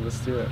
let's do it.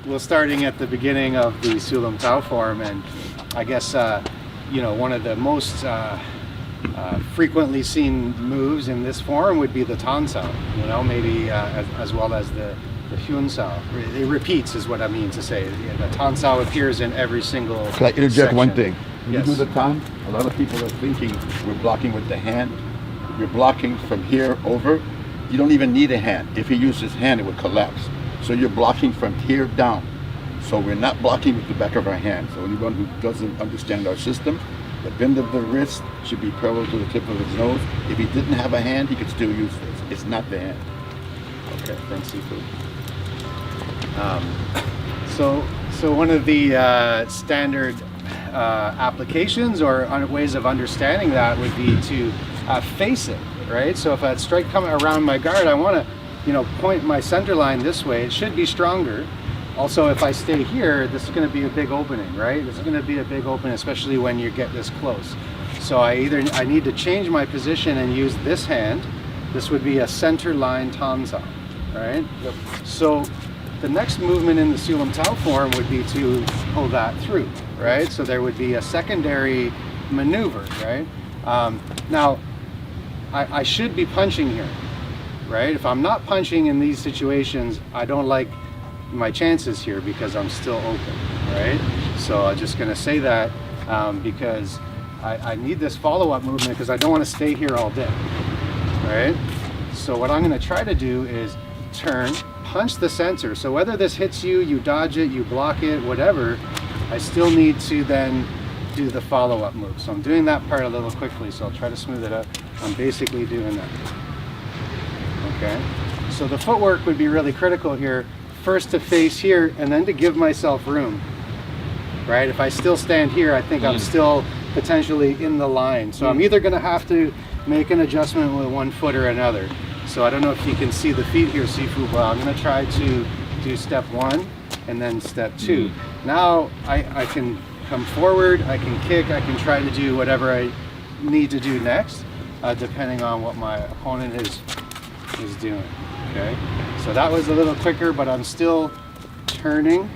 Well, starting at the beginning of the Sulam Tao form, and I guess you know, one of the most frequently seen moves in this form would be the Tan Sao, you know, maybe as well as the Hyun Sao. It repeats is what I mean to say. The Tan Sao appears in every single Can I interject section. one thing? When Yes. you do the Tan, a lot of people are thinking we're blocking with the hand. You're blocking from here over. You don't even need a hand. If he used his hand, it would collapse. So you're blocking from here down. So we're not blocking with the back of our hand. So anyone who doesn't understand our system, the bend of the wrist should be parallel to the tip of his nose. If he didn't have a hand, he could still use this. It's not the hand. Okay, thanks, Sifu. So one of the standard applications or ways of understanding that would be to face it, right? So if I strike coming around my guard, I want to, you know, point my center line this way. It should be stronger. Also, if I stay here, this is going to be a big opening, right? This is going to be a big opening, especially when you get this close. So I need to change my position and use this hand. This would be a center line Tan Sao, right? Yep. So the next movement in the Sulam Tao form would be to pull that through, right? So there would be a secondary maneuver, right? Now, I should be punching here, right? If I'm not punching in these situations, I don't like my chances here because I'm still open, right? So I'm just gonna say that because I need this follow-up movement because I don't want to stay here all day, right? So what I'm gonna try to do is turn, punch the center. So whether this hits you, you dodge it, you block it, whatever, I still need to then do the follow-up move. So I'm doing that part a little quickly, so I'll try to smooth it up. I'm basically doing that. Okay, so the footwork would be really critical here. First to face here and then to give myself room, right? If I still stand here, I think I'm still potentially in the line. So I'm either gonna have to make an adjustment with one foot or another. So I don't know if you can see the feet here, Sifu, but I'm gonna try to do step one and then step two. Now I can come forward, I can kick, I can try to do whatever I need to do next, depending on what my opponent is doing, okay? So that was a little quicker, but I'm still turning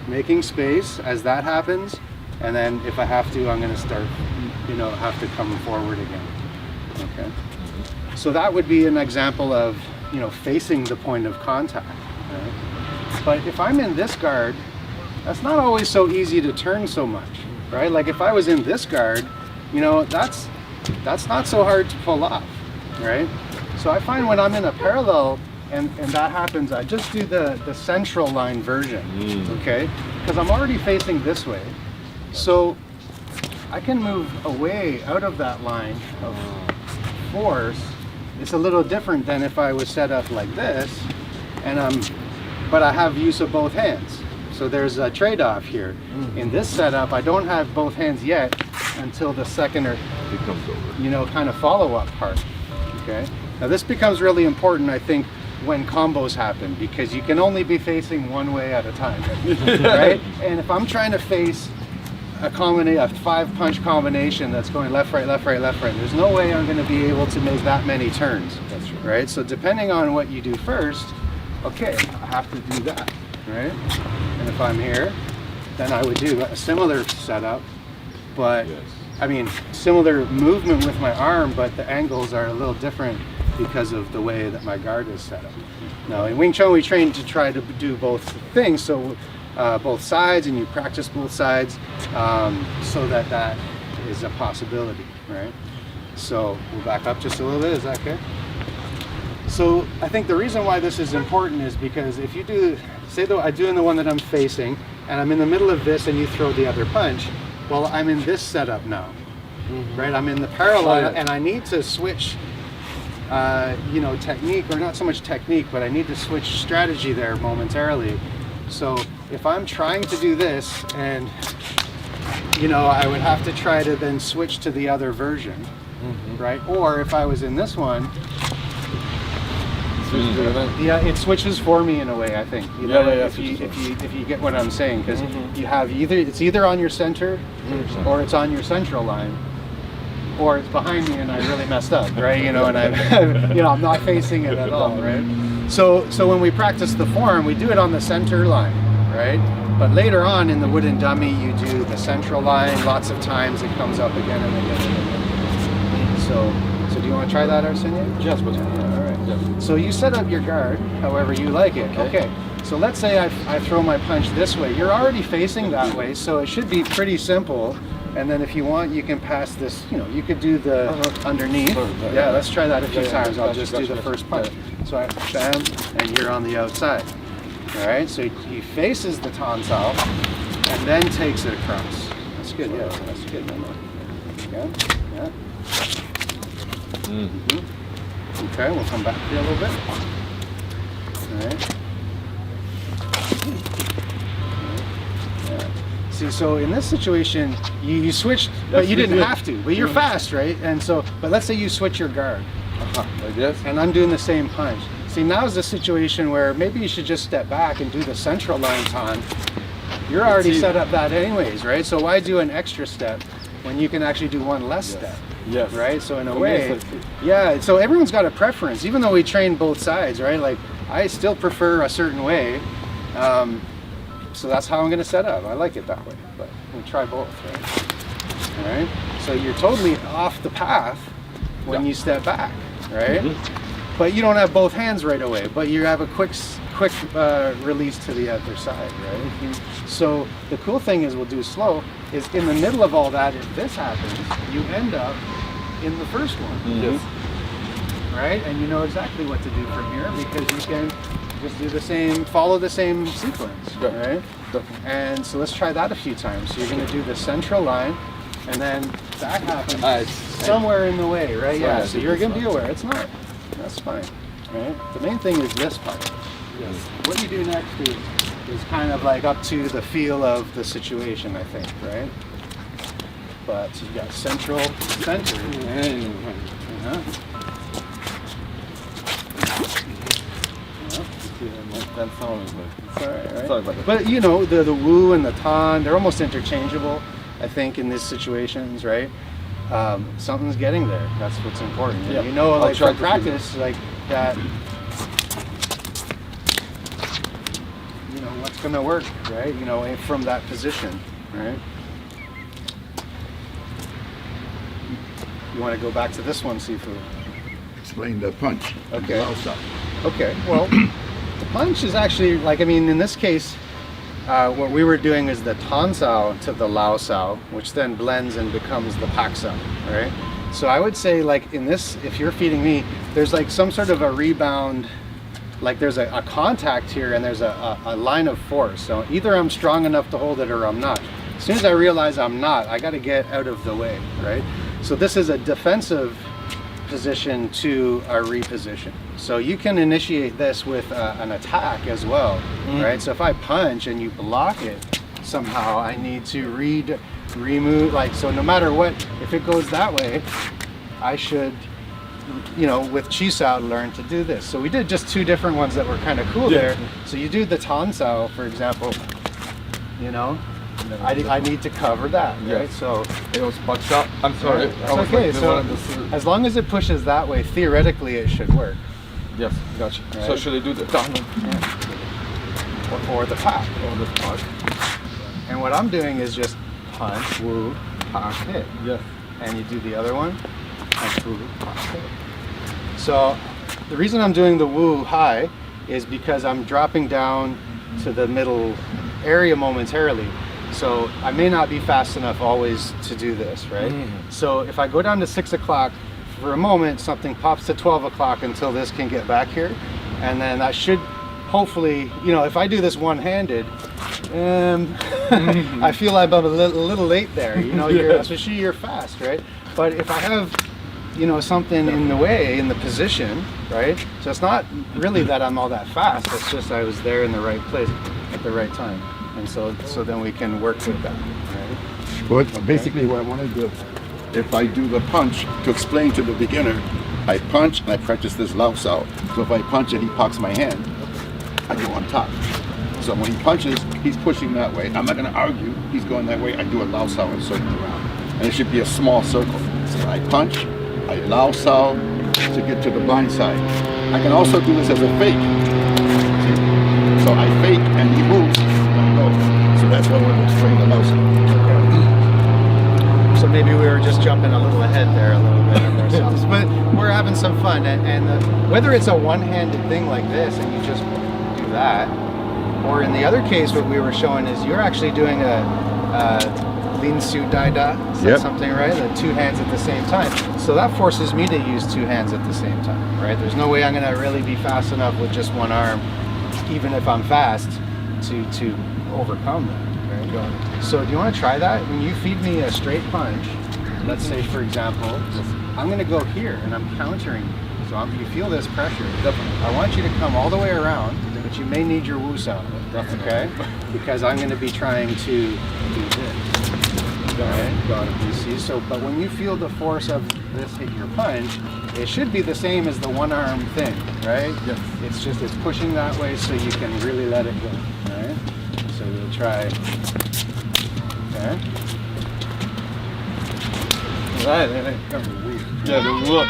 making space as that happens, and then if I have to, I'm going to start, have to come forward again. Okay. So that would be an example of, facing the point of contact. Right? But if I'm in this guard, that's not always so easy to turn so much, right? Like if I was in this guard, that's not so hard to pull off, right? So I find when I'm in a parallel and that happens, I just do the central line version, okay? Because I'm already facing this way. So I can move away out of that line of force. It's a little different than if I was set up like this, but I have use of both hands. So there's a trade-off here. In this setup, I don't have both hands yet until the second or it comes over. Kind of follow-up part. Okay. Now this becomes really important, I think, when combos happen, because you can only be facing one way at a time, right? And if I'm trying to face a 5-punch combination that's going left, right, left, right, left, right, there's no way I'm going to be able to make that many turns. That's right. Right? So depending on what you do first, okay, I have to do that, right? And if I'm here, then I would do a similar setup, but similar movement with my arm, but the angles are a little different because of the way that my guard is set up. Now in Wing Chun, we train to try to do both things, so both sides, and you practice both sides, so that is a possibility, right? So we'll back up just a little bit, is that okay? So I think the reason why this is important is because if you do, I'm doing the one that I'm facing, and I'm in the middle of this and you throw the other punch, well, I'm in this setup now, right? I'm in the parallel, and I need to switch, technique, or not so much technique, but I need to switch strategy there momentarily. So if I'm trying to do this, and, I would have to try to then switch to the other version, right? Or if I was in this one, yeah, it switches for me in a way, I think. If you get what I'm saying, because you have it's either on your center, or it's on your central line, or it's behind me and I really messed up, right? And I'm not facing it at all, right? So when we practice the form, we do it on the center line, right? But later on in the wooden dummy, you do the central line. Lots of times it comes up again and again and again. So do you want to try that, Arsenije? Yes, but All right. Yes. So you set up your guard however you like it. Okay. So let's say I throw my punch this way. You're already facing that way, so it should be pretty simple. And then if you want, you can pass this, you could do the underneath. Yeah, let's try that a few times. I'll just do the first punch. So I bam, and you're on the outside. All right, so he faces the tonsal and then takes it across. That's good, yeah, that's good. Yeah. Okay, we'll come back here a little bit. All right. See, so in this situation, you switched, but you didn't have to. But you're fast, right? And so, but let's say you switch your guard. Like this? And I'm doing the same punch. See, now is the situation where maybe you should just step back and do the central line ton. You're already set up that anyways, right? So why do an extra step when you can actually do one less step? Yes. Right? So in a way, yeah, so everyone's got a preference, even though we train both sides, right? Like, I still prefer a certain way. So that's how I'm going to set up. I like it that way, but we try both, right? All right. So you're totally off the path when you step back, right? But you don't have both hands right away, but you have a quick release to the other side, right? So the cool thing is, we'll do slow, is in the middle of all that, if this happens, you end up in the first one. Yes. Right? And you know exactly what to do from here, because you can just do the same, follow the same sequence, right? And so let's try that a few times. So you're going to do the central line, and then that happens somewhere in the way, right? Yeah, so you're going to be aware. It's not. That's fine, right? The main thing is this part. Yes. What you do next is kind of like up to the feel of the situation, I think, right? But so you got central, center, That sounds it's all right, right? But you know, the woo and the tan, they're almost interchangeable, I think, in these situations, right? Something's getting there. That's what's important. Yeah. You know, like for practice, like that, you know, what's going to work, right? You know, from that position, right? You want to go back to this one, Sifu? Explain the punch. Okay. Lao Sao. Okay, well, the punch is actually, like, I mean, in this case, what we were doing is the Tan Sao to the Lao Sao, which then blends and becomes the Pak Sao, right? So I would say, like, in this, if you're feeding me, there's like some sort of a rebound, like there's a contact here and there's a line of force. So either I'm strong enough to hold it or I'm not. As soon as I realize I'm not, I got to get out of the way, right? So this is a defensive position to a reposition. So you can initiate this with an attack as well, right? So if I punch and you block it, somehow I need to remove, like, so no matter what, if it goes that way, I should, you know, with Chi Sao learn to do this. So we did just two different ones that were kind of cool there. So you do the Tan Sao, for example, you know, I need to cover that, right? So it was bucked up. I'm sorry. that's okay. So as long as it pushes that way, theoretically it should work. Yes, gotcha. Right. So should I do the down? Or the Pak. Or the part? And what I'm doing is just punch, woo, Pak, hit. Yes. And you do the other one, punch, woo, Pak, hit. So the reason I'm doing the woo high is because I'm dropping down to the middle area momentarily. So I may not be fast enough always to do this, right? So if I go down to 6 o'clock, for a moment, something pops to 12 o'clock until this can get back here. And then I should hopefully, you know, if I do this one-handed, I feel I'm a little late there, you know, especially you're fast, right? But if I have, you know, something in the way, in the position, right? So it's not really that I'm all that fast, it's just I was there in the right place at the right time. And so then we can work with that, right? But basically what I want to do, if I do the punch, to explain to the beginner, I punch and I practice this Lao Sao. So if I punch and he pocks my hand, I go on top. So when he punches, he's pushing that way. I'm not going to argue. He's going that way. I do a Lao Sao and circle around. And it should be a small circle. So I punch, I Lao Sao to get to the blind side. I can also do this as a fake. See? So I fake and he moves. I go. So that's what we're explaining the Lao Sao. So maybe we were just jumping a little ahead there a little bit of ourselves, but we're having some fun. And whether it's a one-handed thing like this and you just do that, or in the other case, what we were showing is you're actually doing a Lin Su Dai Da, is that something, right? The two hands at the same time. So that forces me to use two hands at the same time, right? There's no way I'm going to really be fast enough with just one arm, even if I'm fast, to overcome that. Right? So do you want to try that? When you feed me a straight punch, let's say for example, I'm going to go here and I'm countering you. So you feel this pressure. Definitely. I want you to come all the way around, but you may need your Wu Sao, okay? Because I'm going to be trying to do this. Okay? Got it. You see? So, but when you feel the force of this hit your punch, it should be the same as the one arm thing, right? Yes. It's just it's pushing that way so you can really let it go, right? So we'll try. Okay. Right. Yeah, the look.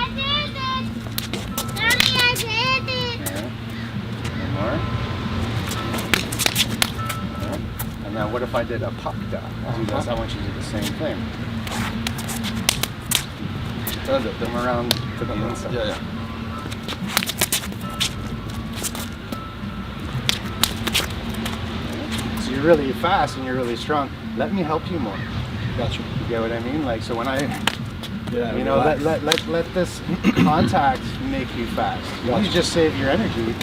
More. And now what if I did a Pak Da? Do this. I want you to do the same thing. Them around to the inside. Yeah. So you're really fast and you're really strong. Let me help you more. Gotcha. You get what I mean? Like, so when I, you know, let this contact make you fast. You just save your energy.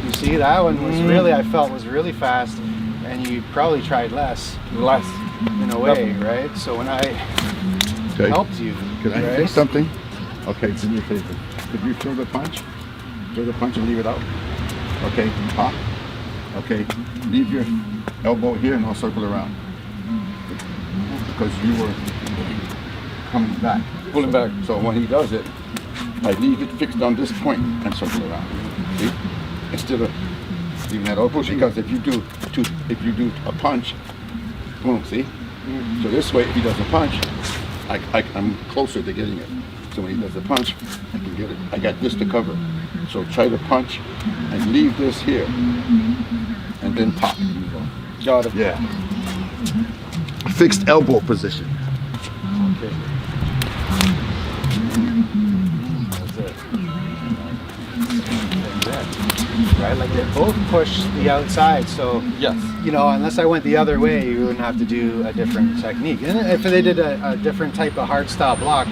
You see, that one was really, I felt was really fast, and you probably tried less in a way, right? So when I helped you, can I do something? Okay, it's in your favor. Could you throw the punch? Throw the punch and leave it out. Okay, pop. Okay, leave your elbow here and I'll circle around. Because you were coming back. Pulling back. So when he does it, I leave it fixed on this point and circle around. See? Instead of leaving that elbow, because if you do a punch, boom, see? So this way, if he does a punch, I'm closer to getting it. So when he does a punch, I can get it. I got this to cover. So try to punch and leave this here, and then pop. Got it. Yeah. Fixed elbow position. Okay. That's it. Right, like they both push the outside, so Yes. you know, unless I went the other way, you wouldn't have to do a different technique. And if they did a different type of hard style block,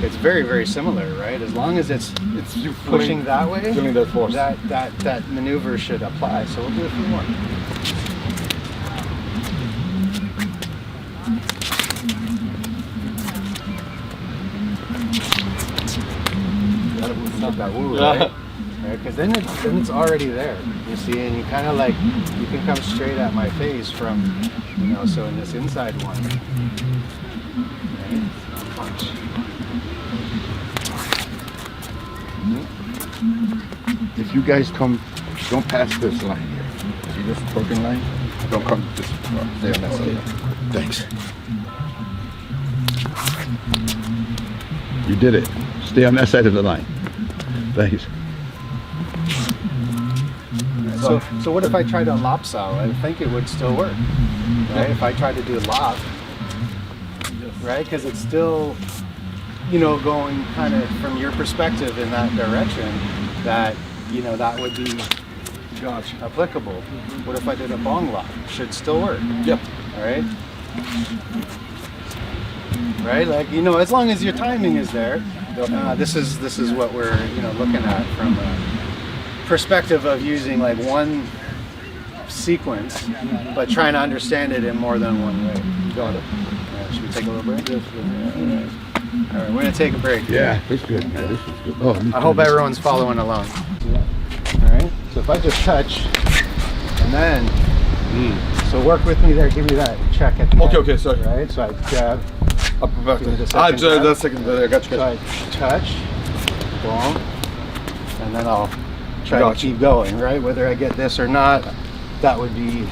it's very, very similar, right? As long as it's You pushing that way, feeling that force. that maneuver should apply. So we'll do a few more. Not that woo, right? Because then it's already there, you see, and you kind of like, you can come straight at my face from, you know, so in this inside one, right? Punch. If you guys come, don't pass this line here. See this broken line? Don't come this far. Stay on that side. Thanks. You did it. Stay on that side of the line. Thanks. So what if I tried a lopsao? I think it would still work, right? If I tried to do a lop, right? Because it's still, you know, going kind of from your perspective in that direction, that, you know, that would be applicable. What if I did a bong lop? Should still work. Yep. All right. Right, like, you know, as long as your timing is there, this is what we're, you know, looking at from a perspective of using like one sequence, but trying to understand it in more than one way. Got it. Should we take a little break? All right, we're gonna take a break. Yeah, this is good, man. This is good. Oh, I hope everyone's following along. All right, so if I just touch and then, so work with me there. Give me that check at the end. Okay, sorry. Right, so I jab. Up back. Give me the second Just jab. a second. I got you. So I touch, boom, and then I'll try to Gotcha. keep going, right? Whether I get this or not, that would be,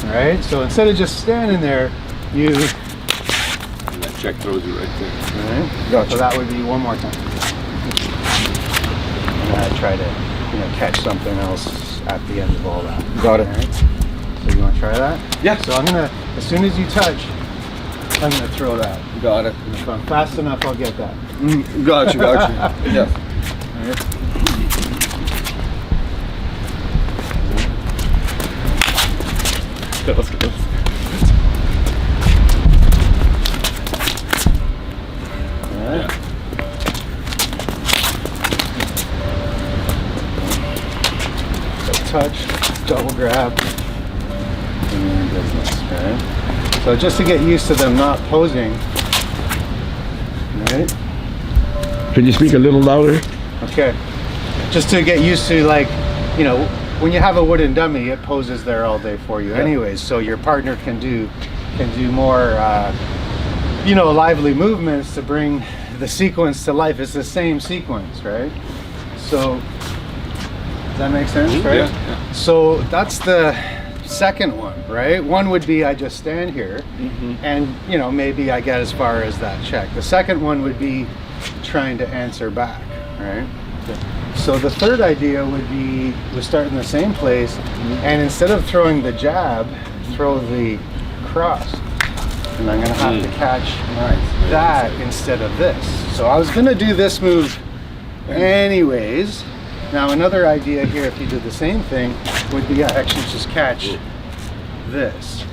right? So instead of just standing there, you, And that check throws you right there. right? Gotcha. So that would be one more time. And then I try to, you know, catch something else at the end of all that. Got it. All right? So you want to try that? Yeah. So I'm gonna, as soon as you touch, I'm gonna throw that. Got it. And if I'm fast enough, I'll get that. Got you. Yes. All right? Let's go. Alright. So touch, double grab, and you're in business, right? So just to get used to them not posing, right? Can you speak a little louder? Okay. Just to get used to, like, you know, when you have a wooden dummy, it poses there all day for you anyways, so your partner can do more, you know, lively movements to bring the sequence to life. It's the same sequence, right? So, does that make sense, right? Yeah. So that's the second one, right? One would be I just stand here, and, you know, maybe I get as far as that check. The second one would be trying to answer back, right? So the third idea would be we start in the same place, and instead of throwing the jab, throw the cross. And I'm gonna have to catch that instead of this. So I was gonna do this move anyways. Now another idea here, if you did the same thing, would be I actually just catch this,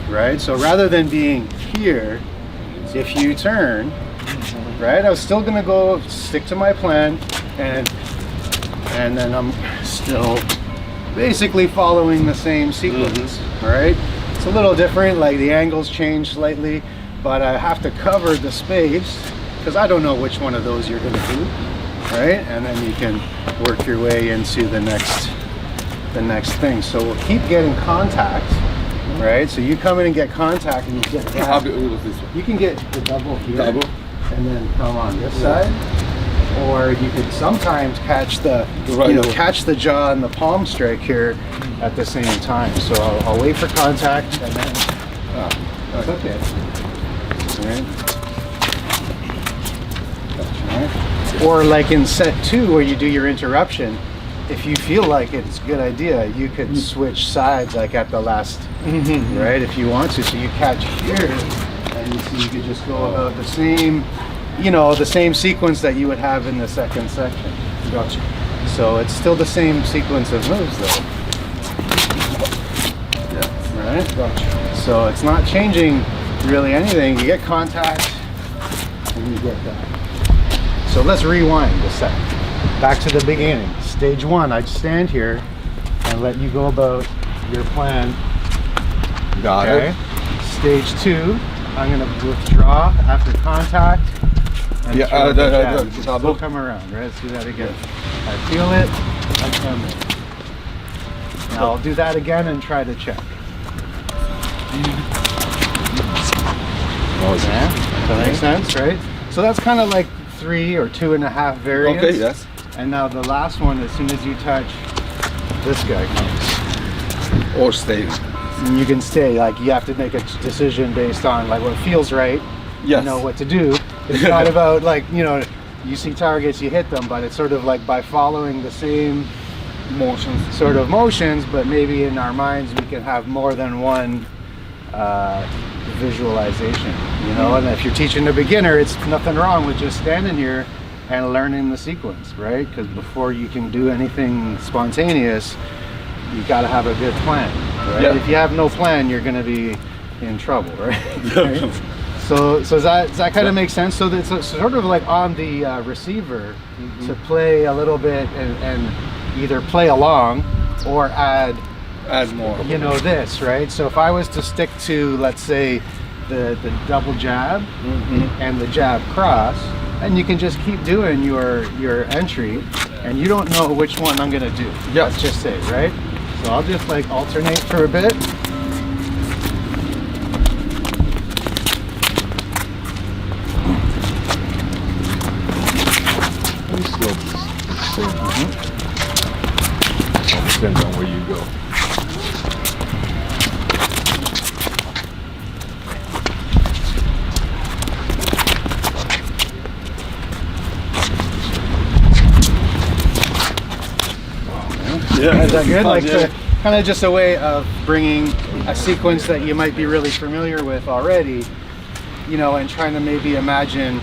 right? So rather than being here, if you turn, right, I was still gonna go stick to my plan, and then I'm still basically following the same sequence, right? It's a little different, like the angles change slightly, but I have to cover the space because I don't know which one of those you're gonna do, right? And then you can work your way into the next thing. So we'll keep getting contact, right? So you come in and get contact, and you get How that. do you do this one? You can get the double here, Double. and then come on this side, or you could sometimes catch the, Right. you know, catch the jaw and the palm strike here at the same time. So I'll wait for contact, and then that's okay. All right. Or like in set 2 where you do your interruption, if you feel like it's a good idea, you could switch sides like at the last, right? If you want to, so you catch here, and so you could just go about the same, the same sequence that you would have in the second section. Gotcha. So it's still the same sequence of moves, though. Yeah. Right? Gotcha. So it's not changing really anything. You get contact, and you get that. So let's rewind a sec. Back to the beginning. Stage one, I'd stand here and let you go about your plan. Got it. Stage two, I'm gonna withdraw after contact. And Yeah, throw the jab. just Still come around, right? Let's do that again. I feel it, I come in. Now I'll do that again and try to check. Oh, Yeah, does that make sense, right? So that's kind of like 3 or 2.5 variants. Okay, yes. And now the last one, as soon as you touch, this guy comes. Or stay. And you can stay, like you have to make a decision based on like what feels right. Yes. You know what to do. It's not about like, you see targets, you hit them, but it's sort of like by following the same Motions. sort of motions, but maybe in our minds we can have more than one visualization, and if you're teaching a beginner, it's nothing wrong with just standing here and learning the sequence, right? Because before you can do anything spontaneous, you got to have a good plan, right? Yeah. If you have no plan, you're going to be in trouble, right? Right? So does that kind of make sense? So it's sort of like on the receiver to play a little bit and either play along or add more. this, right? So if I was to stick to, let's say, the double jab and the jab cross, and you can just keep doing your entry, and you don't know which one I'm gonna do. Yeah. Let's just say, right? So I'll just like alternate for a bit. Depends on where you go. Is that good? Like kind of just a way of bringing a sequence that you might be really familiar with already, and trying to maybe imagine,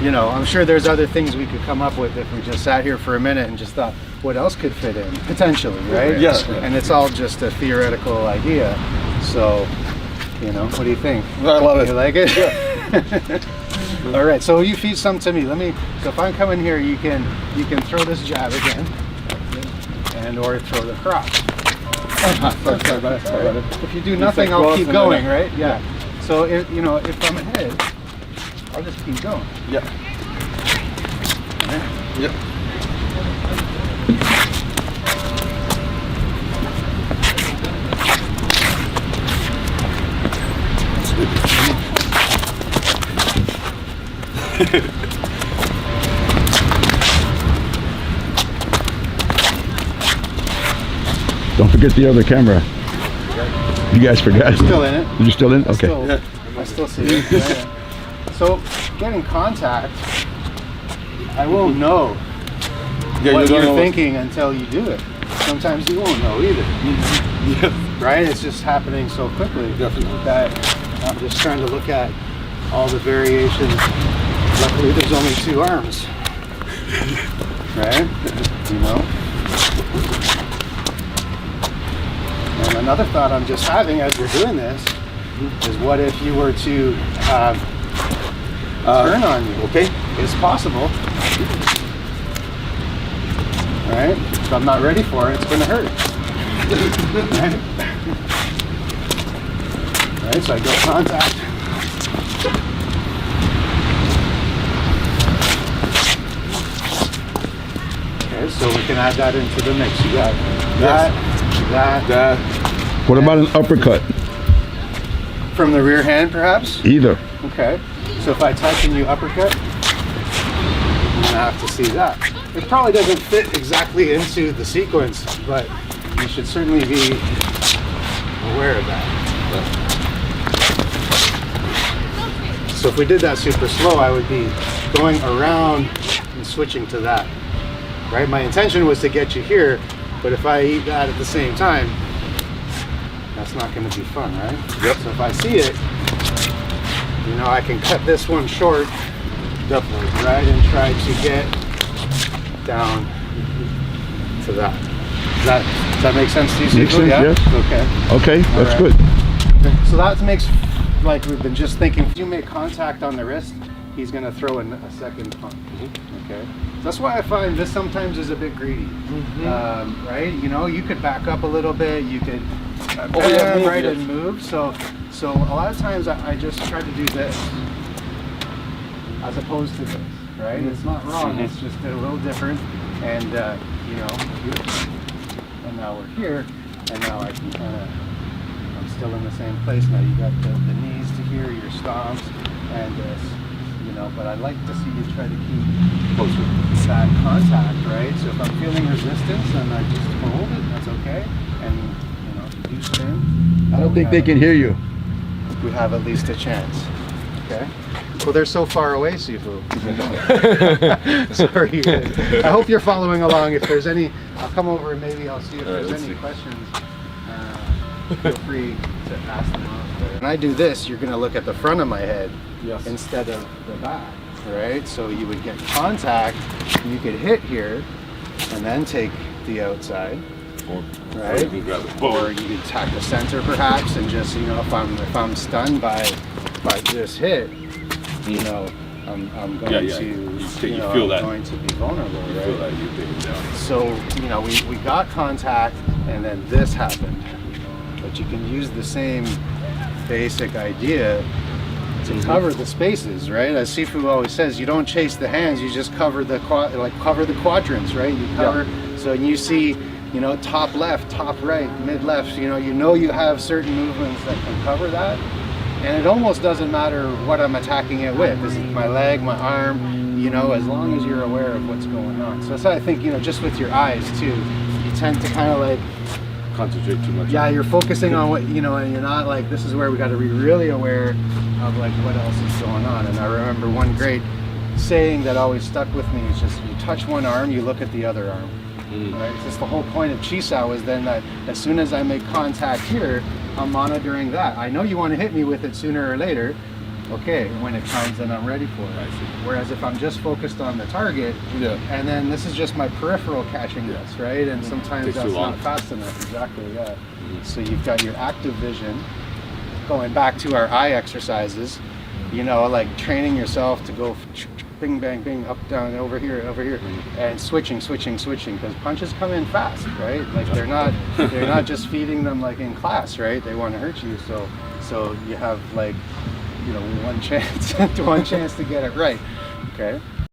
I'm sure there's other things we could come up with if we just sat here for a minute and just thought, what else could fit in, potentially, right? Yes. And it's all just a theoretical idea. So, what do you think? I love it. You like it? Yeah. All right, so you feed some to me. So if I'm coming here, you can throw this jab again, and or throw the cross. Sorry about it. If you do nothing, I'll keep going, right? Yeah. So if I'm ahead, I'll just keep going. Yeah. Right? Yep. Don't forget the other camera. You guys forgot. Still in it. You're still in? Okay. I still see it. Yeah. So getting contact, I won't know what you're thinking until you do it. Sometimes you won't know either. Yeah. Right? It's just happening so quickly. Definitely. That I'm just trying to look at all the variations. Luckily, there's only 2 arms. Right? And another thought I'm just having as we're doing this is, what if you were to turn on you? Okay. It's possible. Right? If I'm not ready for it, it's going to hurt. Right? Right, so I go contact. Okay, so we can add that into the mix. You got that. What about an uppercut? From the rear hand, perhaps? Either. Okay. So if I touch and you uppercut, I'm gonna have to see that. It probably doesn't fit exactly into the sequence, but you should certainly be aware of that. So if we did that super slow, I would be going around and switching to that. right? My intention was to get you here, but if I eat that at the same time, that's not going to be fun, right? Yep. So if I see it, you know, I can cut this one short, Definitely. right, and try to get down to that. Does that make sense to you? Makes Sifu? sense, Yeah? yes. Okay. Okay, that's All right. good. So that makes, like we've been just thinking, if you make contact on the wrist, he's going to throw in a second punch. Okay. So that's why I find this sometimes is a bit greedy, right? You know, you could back up a little bit, you could move, right, yes. and move. So a lot of times I just try to do this as opposed to this, right? It's not wrong. It's just a little different, and you know, and now we're here, and now I can kind of. I'm still in the same place now. You got the knees to here, your stomps, and this, you know. But I like to see you try to keep Closer. that contact, right? So if I'm feeling resistance, then I just hold it. That's okay. And you know, if you do spin, I don't think they can hear you. we have at least a chance. Okay. Well, they're so far away, Sifu. Sorry. I hope you're following along. If there's any, I'll come over and maybe I'll see if All right, there's let's any see. questions. Feel free to ask them off there. When I do this, you're going to look at the front of my head Yes. instead of the back, right? So you would get contact, you could hit here, and then take the outside, Or right? you can grab it. Or you could attack the center perhaps, and just, you know, if I'm stunned by this hit, you know, I'm going Yeah, yeah. to, You know, feel I'm that. going to be vulnerable, You right? feel that you take it down. So, you know, we got contact, and then this happened. But you can use the same basic idea to cover the spaces, right? As Sifu always says, you don't chase the hands, you just cover the cover the quadrants, right? You cover, so you see, you know, top left, top right, mid left, you know you have certain movements that can cover that. And it almost doesn't matter what I'm attacking it with. This is my leg, my arm, you know, as long as you're aware of what's going on. So that's why I think, you know, just with your eyes too, you tend to kind of like, Concentrate too much. yeah, you're focusing on what, you know, and you're not like, this is where we got to be really aware of like what else is going on. And I remember one great saying that always stuck with me is just, you touch one arm, you look at the other arm. Right? It's just the whole point of Chisao is then that as soon as I make contact here, I'm monitoring that. I know you want to hit me with it sooner or later. Okay, when it comes, then I'm ready for it. Whereas if I'm just focused on the target, Yeah. and then this is just my peripheral catching this, right? And sometimes Takes too that's long. not fast enough. Exactly, yeah. So you've got your active vision. Going back to our eye exercises, you know, like training yourself to go bing, bang, bing, up, down, over here, and switching, because punches come in fast, right? Like they're not just feeding them like in class, right? They want to hurt you, so you have like, you know, one chance to get it right, okay?